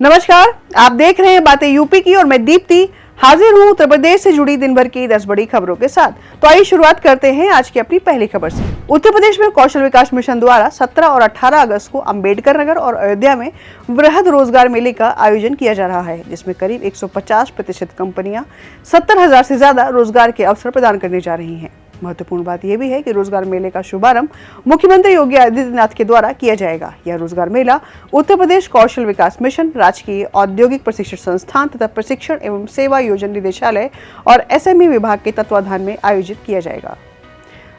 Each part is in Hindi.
नमस्कार, आप देख रहे हैं बातें यूपी की और मैं दीप्ति हाजिर हूं उत्तर प्रदेश से जुड़ी दिन भर की 10 बड़ी खबरों के साथ। तो आइए शुरुआत करते हैं आज की अपनी पहली खबर से। उत्तर प्रदेश में कौशल विकास मिशन द्वारा 17 और 18 अगस्त को अंबेडकर नगर और अयोध्या में वृहद रोजगार मेले का आयोजन किया जा रहा है, जिसमें करीब 150% कंपनियां 70,000 से ज्यादा रोजगार के अवसर प्रदान करने जा रही हैं। महत्वपूर्ण बात यह भी है कि रोजगार मेले का शुभारंभ मुख्यमंत्री योगी आदित्यनाथ के द्वारा किया जाएगा। यह रोजगार मेला उत्तर प्रदेश कौशल विकास मिशन, राजकीय औद्योगिक प्रशिक्षण संस्थान तथा प्रशिक्षण एवं सेवा योजना निदेशालय और एसएमई विभाग के तत्वाधान में आयोजित किया जाएगा।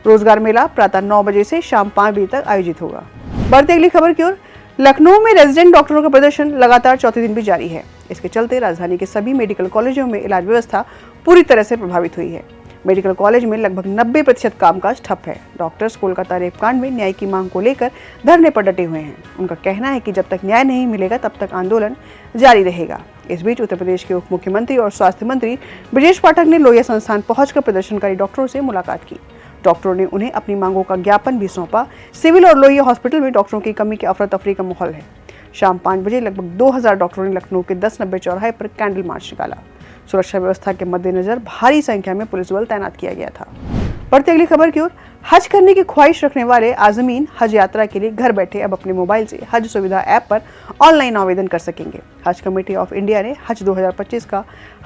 रोजगार मेला प्रातः 9 बजे से शाम 5 बजे तक आयोजित होगा। बढ़ते अगली खबर की ओर। लखनऊ में रेजिडेंट डॉक्टरों का प्रदर्शन लगातार चौथे दिन भी जारी है। इसके चलते राजधानी के सभी मेडिकल कॉलेजों में इलाज व्यवस्था पूरी तरह से प्रभावित हुई है। मेडिकल कॉलेज में लगभग 90% कामकाज ठप है। डॉक्टर्स कोलकाता रेप कांड में न्याय की मांग को लेकर धरने पर डटे हुए हैं। उनका कहना है कि जब तक न्याय नहीं मिलेगा तब तक आंदोलन जारी रहेगा। इस बीच उत्तर प्रदेश के उप मुख्यमंत्री और स्वास्थ्य मंत्री ब्रजेश पाठक ने लोहिया संस्थान पहुंचकर प्रदर्शनकारी डॉक्टरों से मुलाकात की। डॉक्टरों ने उन्हें अपनी मांगों का ज्ञापन भी सौंपा। सिविल और लोहिया हॉस्पिटल में डॉक्टरों की कमी के अफरा तफरी का माहौल है। शाम 5 बजे लगभग 2000 डॉक्टरों ने लखनऊ के 1090 चौराहे पर कैंडल मार्च निकाला। सुरक्षा व्यवस्था के मद्देनजर भारी संख्या में पुलिस बल तैनात किया गया था। बढ़ते अगली खबर की ओर। हज करने की ख्वाहिश रखने वाले आजमीन हज यात्रा के लिए घर बैठे अब अपने मोबाइल से हज सुविधा ऐप पर ऑनलाइन आवेदन कर सकेंगे। हज कमेटी ऑफ इंडिया ने हज 2025 का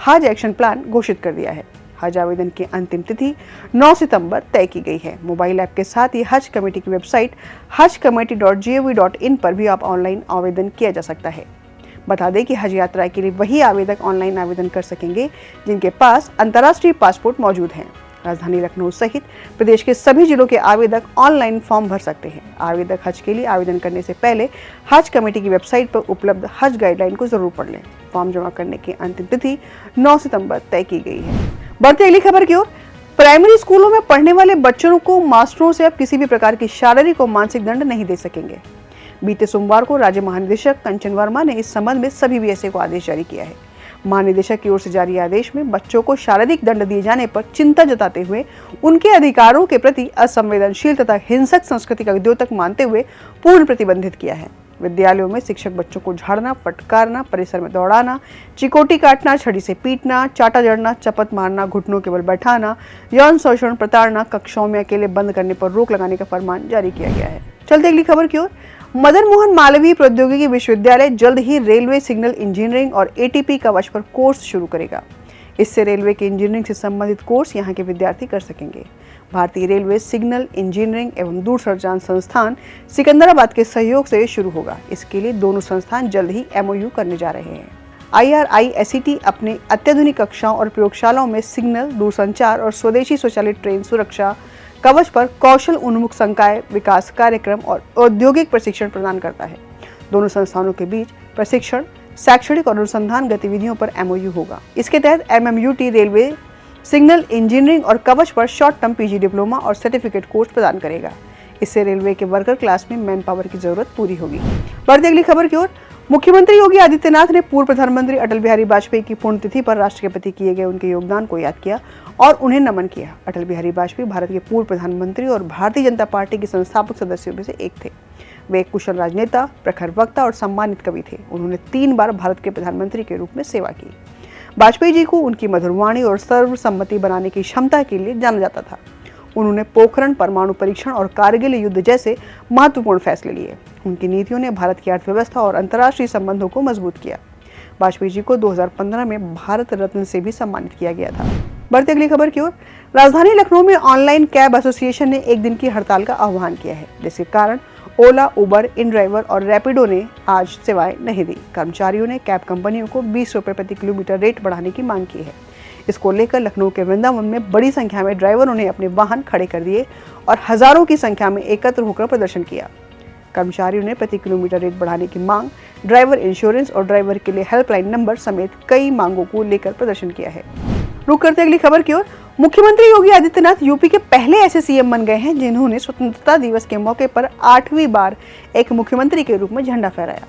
हज एक्शन प्लान घोषित कर दिया है। हज आवेदन की अंतिम तिथि 9 सितंबर तय की गई है। मोबाइल ऐप के साथ ही हज कमेटी की वेबसाइट hajcommittee.gov.in पर भी आप ऑनलाइन आवेदन किया जा सकता है। बता दें कि हज यात्रा के लिए वही आवेदक ऑनलाइन आवेदन कर सकेंगे जिनके पास अंतर्राष्ट्रीय पासपोर्ट मौजूद हैं। राजधानी लखनऊ सहित प्रदेश के सभी जिलों के आवेदक ऑनलाइन फॉर्म भर सकते हैं। आवेदक हज के लिए आवेदन करने से पहले हज कमेटी की वेबसाइट पर उपलब्ध हज गाइडलाइन को जरूर पढ़ लें। फॉर्म जमा करने की अंतिम तिथि 9 सितंबर तय की गई है। बढ़ते अगली खबर की ओर। प्राइमरी स्कूलों में पढ़ने वाले बच्चों को मास्टरों से अब किसी भी प्रकार की शारीरिक और मानसिक दंड नहीं दे सकेंगे। बीते सोमवार को राज्य महानिदेशक कंचन वर्मा ने इस संबंध में सभी बीएसए को आदेश जारी किया है। महानिदेशक की ओर से जारी आदेश में बच्चों को शारीरिक दंड दिए जाने पर चिंता जताते हुए उनके अधिकारों के प्रति असंवेदनशील तथा हिंसक संस्कृति का द्योतक मानते हुए पूर्ण प्रतिबंधित किया है। विद्यालयों में शिक्षक बच्चों को झाड़ना, फटकारना, परिसर में दौड़ाना, चिकोटी काटना, छड़ी से पीटना, चाटा जड़ना, चपत मारना, घुटनों के बल बैठाना, यौन शोषण, प्रताड़ना, कक्षाओं में अकेले बंद करने पर रोक लगाने का फरमान जारी किया गया है। चलते अगली खबर की ओर। मदन मोहन मालवीय प्रौद्योगिकी विश्वविद्यालय जल्द ही रेलवे सिग्नल इंजीनियरिंग और एटीपी कवच पर कोर्स शुरू करेगा। इससे रेलवे के इंजीनियरिंग से संबंधित कोर्स यहां के विद्यार्थी कर सकेंगे। भारतीय रेलवे सिग्नल इंजीनियरिंग एवं दूरसंचार संस्थान सिकंदराबाद के सहयोग से शुरू होगा। इसके लिए दोनों संस्थान जल्द ही एमओयू करने जा रहे हैं। IRISET अपने अत्याधुनिक कक्षाओं और प्रयोगशालाओं में सिग्नल, दूरसंचार और स्वदेशी स्वचालित ट्रेन सुरक्षा कवच पर कौशल उन्मुख संकाय विकास कार्यक्रम और औद्योगिक प्रशिक्षण प्रदान करता है। दोनों संस्थानों के बीच प्रशिक्षण, शैक्षणिक और अनुसंधान गतिविधियों पर एमओयू होगा। इसके तहत MMUT रेलवे सिग्नल इंजीनियरिंग और कवच पर शॉर्ट टर्म PG डिप्लोमा और सर्टिफिकेट कोर्स प्रदान करेगा। इससे रेलवे के वर्कर क्लास में मैन पावर की जरूरत पूरी होगी। बढ़ते अगली खबर की ओर। मुख्यमंत्री योगी आदित्यनाथ ने पूर्व प्रधानमंत्री अटल बिहारी वाजपेयी की पुण्यतिथि पर राष्ट्र के प्रति किए गए उनके योगदान को याद किया और उन्हें नमन किया। अटल बिहारी वाजपेयी भारत के पूर्व प्रधानमंत्री और भारतीय जनता पार्टी के संस्थापक सदस्यों में से एक थे। वे एक कुशल राजनेता, प्रखर वक्ता और सम्मानित कवि थे। उन्होंने 3 बार भारत के प्रधानमंत्री के रूप में सेवा की। वाजपेयी जी को उनकी मधुरवाणी और सर्वसम्मति बनाने की क्षमता के लिए जाना जाता था। उन्होंने पोखरण परमाणु परीक्षण और कारगिल युद्ध जैसे महत्वपूर्ण फैसले लिए। उनकी नीतियों ने भारत की अर्थव्यवस्था और अंतर्राष्ट्रीय संबंधों को मजबूत किया। वाजपेयी जी को 2015 में भारत रत्न से भी सम्मानित किया गया था। बढ़ते अगली खबर की ओर। राजधानी लखनऊ में ऑनलाइन कैब एसोसिएशन ने 1 दिन की हड़ताल का आह्वान किया है, जिसके कारण ओला, उबर, इनड्राइवर और रैपिडो ने आज सेवाएं नहीं दी। कर्मचारियों ने कैब कंपनियों को 20 रुपए प्रति किलोमीटर रेट बढ़ाने की मांग की है। इसको लेकर लखनऊ के वृंदावन में बड़ी संख्या में ड्राइवरों ने अपने वाहन खड़े कर दिए और हजारों की संख्या में एकत्र होकर प्रदर्शन किया। कर्मचारियों ने प्रति किलोमीटर रेट बढ़ाने की मांग, ड्राइवर इंश्योरेंस और ड्राइवर के लिए हेल्पलाइन नंबर समेत कई मांगों को लेकर प्रदर्शन किया है। रुक करते अगली खबर की ओर। मुख्यमंत्री योगी आदित्यनाथ यूपी के पहले ऐसे सीएम बन गए हैं जिन्होंने स्वतंत्रता दिवस के मौके पर 8वीं बार एक मुख्यमंत्री के रूप में झंडा फहराया।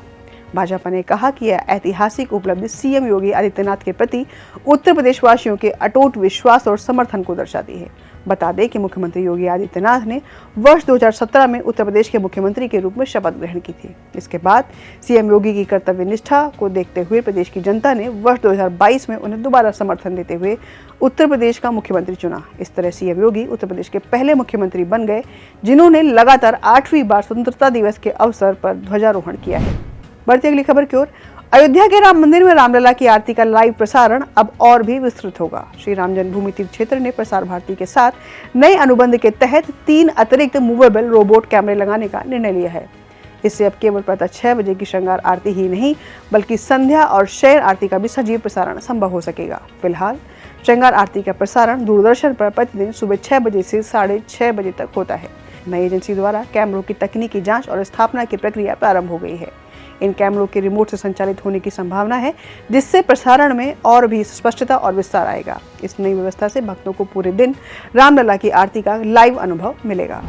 भाजपा ने कहा कि यह ऐतिहासिक उपलब्धि सीएम योगी आदित्यनाथ के प्रति उत्तर प्रदेश वासियों के अटूट विश्वास और समर्थन को दर्शाती है। बता दें कि मुख्यमंत्री योगी आदित्यनाथ ने वर्ष 2017 में उत्तर प्रदेश के मुख्यमंत्री के रूप में शपथ ग्रहण की थी। इसके बाद सीएम योगी की कर्तव्य निष्ठा को देखते हुए प्रदेश की जनता ने वर्ष 2022 में उन्हें दोबारा समर्थन देते हुए उत्तर प्रदेश का मुख्यमंत्री चुना। इस तरह सीएम योगी उत्तर प्रदेश के पहले मुख्यमंत्री बन गए जिन्होंने लगातार 8वीं बार स्वतंत्रता दिवस के अवसर पर ध्वजारोहण किया है। बढ़ती अगली खबर की ओर। अयोध्या के राम मंदिर में रामलला की आरती का लाइव प्रसारण अब और भी विस्तृत होगा। श्री राम जन्मभूमि तीर्थ क्षेत्र ने प्रसार भारती के साथ नए अनुबंध के तहत 3 अतिरिक्त मूवेबल रोबोट कैमरे लगाने का निर्णय लिया है। इससे अब केवल प्रातः 6 बजे की श्रृंगार आरती ही नहीं बल्कि संध्या और शयन आरती का भी सजीव प्रसारण संभव हो सकेगा। फिलहाल श्रृंगार आरती का प्रसारण दूरदर्शन पर प्रतिदिन सुबह 6 बजे से 6:30 बजे तक होता है। नई एजेंसी द्वारा कैमरों की तकनीकी जांच और स्थापना की प्रक्रिया प्रारंभ हो गई है। इन कैमरों के रिमोट से संचालित होने की संभावना है, जिससे प्रसारण में और भी स्पष्टता और विस्तार आएगा। इस नई व्यवस्था से भक्तों को पूरे दिन रामलला की आरती का लाइव अनुभव मिलेगा।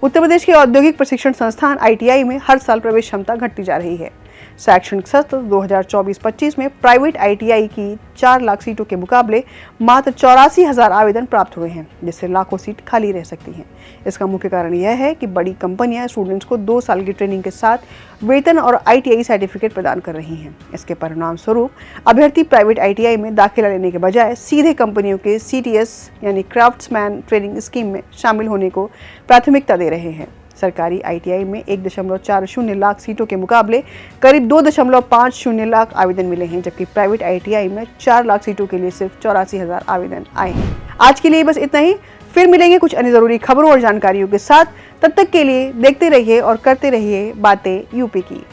उत्तर प्रदेश के औद्योगिक प्रशिक्षण संस्थान ITI में हर साल प्रवेश क्षमता घटती जा रही है। शैक्षणिक सत्र 2024-25 में प्राइवेट ITI की 4 लाख सीटों के मुकाबले मात्र 84,000 आवेदन प्राप्त हुए हैं, जिससे लाखों सीट खाली रह सकती हैं। इसका मुख्य कारण यह है कि बड़ी कंपनियां स्टूडेंट्स को 2 साल की ट्रेनिंग के साथ वेतन और ITI सर्टिफिकेट प्रदान कर रही हैं। इसके परिणाम स्वरूप अभ्यर्थी प्राइवेट ITI में दाखिला लेने के बजाय सीधे कंपनियों के CTS यानी क्राफ्ट्समैन ट्रेनिंग स्कीम में शामिल होने को प्राथमिकता दे रहे हैं। सरकारी ITI में 1.40 लाख सीटों के मुकाबले करीब 2.50 लाख आवेदन मिले हैं, जबकि प्राइवेट ITI में 4 लाख सीटों के लिए सिर्फ 84,000 आवेदन आए हैं। आज के लिए बस इतना ही। फिर मिलेंगे कुछ अन्य जरूरी खबरों और जानकारियों के साथ। तब तक के लिए देखते रहिए और करते रहिए बातें यूपी की।